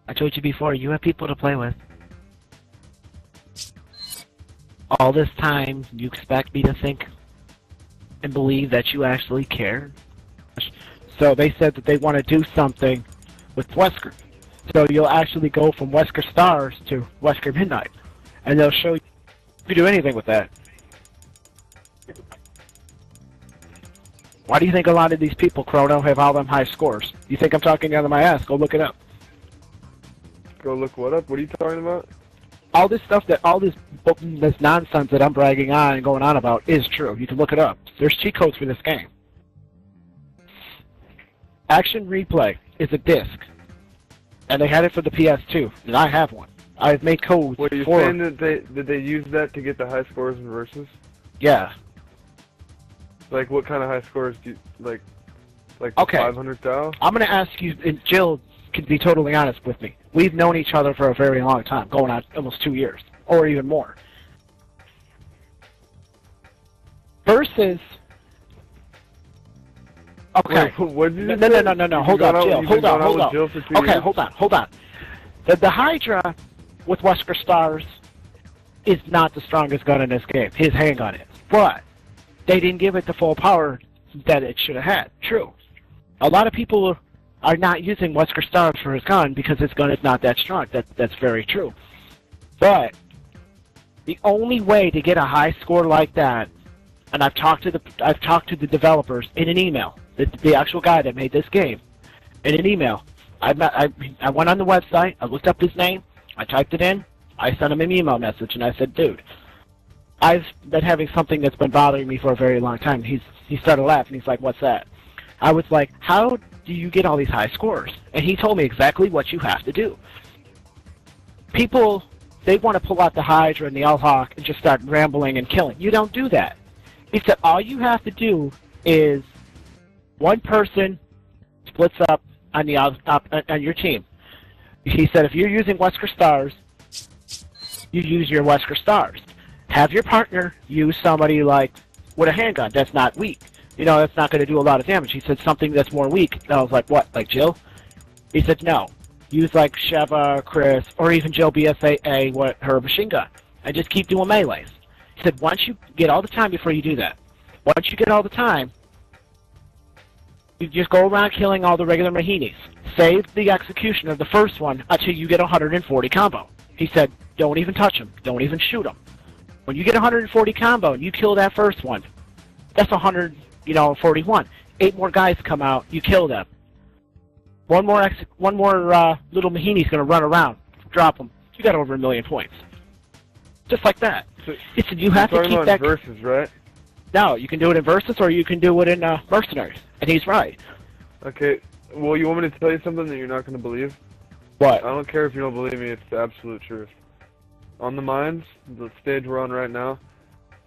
I told you before, you have people to play with. All this time, you expect me to think and believe that you actually care? So they said that they want to do something with Wesker. So you'll actually go from Wesker Stars to Wesker Midnight. And they'll show you to do anything with that. Why do you think a lot of these people, Chrono, have all them high scores? You think I'm talking out of my ass? Go look it up. Go look what up? What are you talking about? All this stuff this nonsense that I'm bragging on and going on about is true. You can look it up. There's cheat codes for this game. Action Replay is a disc, and they had it for the PS2, and I have one. I've made codes. What are you saying that they use that to get the high scores in versus? Yeah. Like what kind of high scores do you like? Like okay. 500,000? I'm gonna ask you, and Jill can be totally honest with me. We've known each other for a very long time, going on almost 2 years, or even more. Versus. Okay. Wait, what did you No. Hold on, Jill. Hold on. Okay, hold on. The Hydra with Wesker Stars is not the strongest gun in this game. His handgun is. But they didn't give it the full power that it should have had. True. A lot of people are not using Wesker Stars for his gun because his gun is not that strong. That's very true. But the only way to get a high score like that, and I've talked to the developers in an email, the actual guy that made this game, in an email. I went on the website, I looked up his name, I typed it in, I sent him an email message, and I said, dude, I've been having something that's been bothering me for a very long time. He started laughing. He's like, what's that? I was like, how do you get all these high scores? And he told me exactly what you have to do. People, they want to pull out the Hydra and the L-Hawk and just start rambling and killing. You don't do that. He said all you have to do is one person splits up on your team. He said if you're using Wesker Stars, you use your Wesker Stars. Have your partner use somebody like with a handgun that's not weak. You know, that's not going to do a lot of damage. He said something that's more weak. And I was like, what, like Jill? He said, no. Use like Sheva, Chris, or even Jill BSAA with her machine gun. And just keep doing melees. He said, once you get all the time before you do that, once you get all the time, you just go around killing all the regular Mahinis. Save the execution of the first one until you get 140 combo. He said, don't even touch him. Don't even shoot him. When you get 140 combo and you kill that first one, that's 141. 8 more guys come out, you kill them. One more little Mahini's going to run around, drop them. You got over 1 million points. Just like that. So, he said you have to keep that. Versus, right? No, you can do it in Versus or you can do it in Mercenaries. And he's right. Okay. Well, you want me to tell you something that you're not going to believe? What? I don't care if you don't believe me. It's the absolute truth. On the Mines, the stage we're on right now,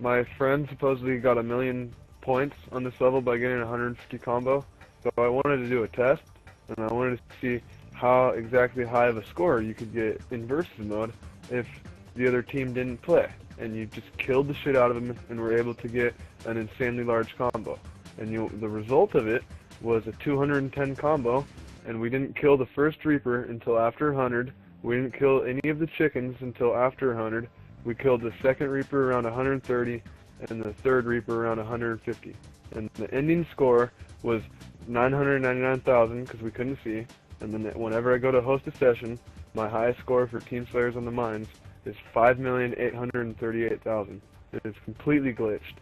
my friend supposedly got 1 million points on this level by getting 150 combo. So I wanted to do a test, and I wanted to see how exactly high of a score you could get in Versus mode if the other team didn't play. And you just killed the shit out of them and were able to get an insanely large combo. And the result of it was a 210 combo, and we didn't kill the first Reaper until after 100. We didn't kill any of the chickens until after 100. We killed the second Reaper around 130, and the third Reaper around 150. And the ending score was 999,000 because we couldn't see. And then whenever I go to host a session, my highest score for Team Slayers on the Mines is 5,838,000. It is completely glitched.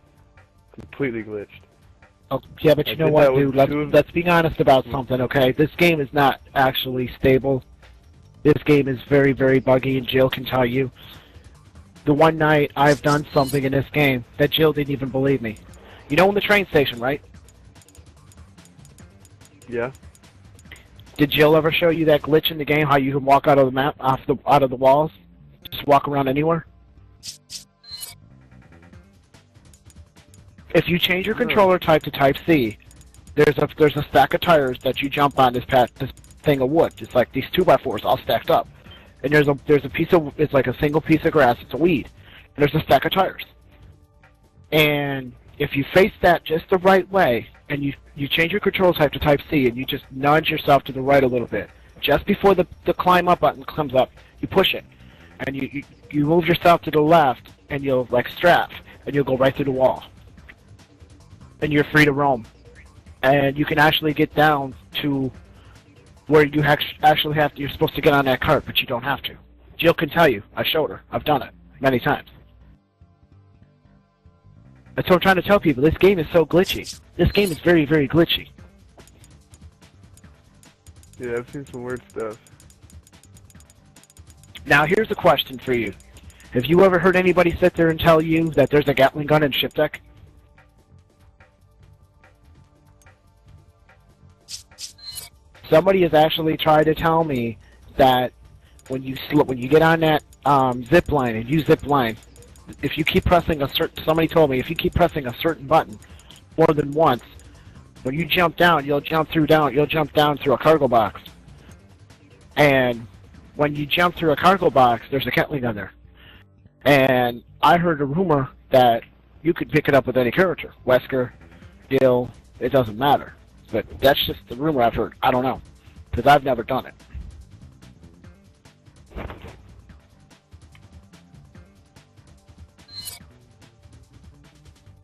Completely glitched. Oh, yeah, but you know what, dude? Let's be honest about something, okay? This game is not actually stable. This game is very, very buggy, and Jill can tell you. The one night I've done something in this game that Jill didn't even believe me. You know in the train station, right? Yeah. Did Jill ever show you that glitch in the game, how you can walk out of the map, out of the walls? Just walk around anywhere? If you change your controller type to Type C, there's a stack of tires that you jump on this thing of wood. It's like these 2x4s all stacked up. And there's a piece of, it's like a single piece of grass, it's a weed. And there's a stack of tires. And if you face that just the right way, and you change your control type to Type C, and you just nudge yourself to the right a little bit, just before the climb up button comes up, you push it, and you move yourself to the left, and you'll like strafe, and you'll go right through the wall, and you're free to roam, and you can actually get down to where you actually have to. You're supposed to get on that cart, but you don't have to. Jill can tell you. I showed her. I've done it many times. That's what I'm trying to tell people. This game is so glitchy. This game is very, very glitchy. Yeah, I've seen some weird stuff. Now, here's a question for you. Have you ever heard anybody sit there and tell you that there's a Gatling gun in Ship Deck? Somebody has actually tried to tell me that when you get on that zip line and you zip line, if you keep pressing somebody told me if you keep pressing a certain button more than once, when you jump down, you'll jump down through a cargo box. And when you jump through a cargo box, there's a Gatling gun there. And I heard a rumor that you could pick it up with any character, Wesker, Gil, it doesn't matter. But that's just the rumor I've heard. I don't know, because I've never done it.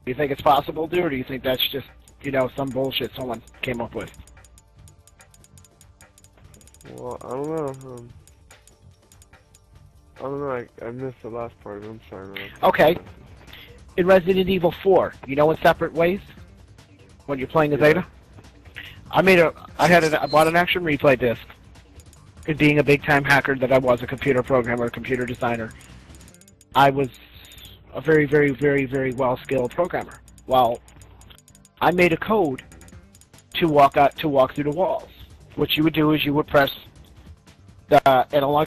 Do you think it's possible, dude, or do you think that's just, you know, some bullshit someone came up with? Well, I don't know. I don't know. I missed the last part of it. I'm sorry, man. Okay. In Resident Evil 4, you know, in Separate Ways, when you're playing as Ada, I bought an action replay disc. And being a big-time hacker that I was, a computer programmer, a computer designer, I was a very, very, very, very well-skilled programmer. Well, I made a code to walk through the walls. What you would do is you would press the analog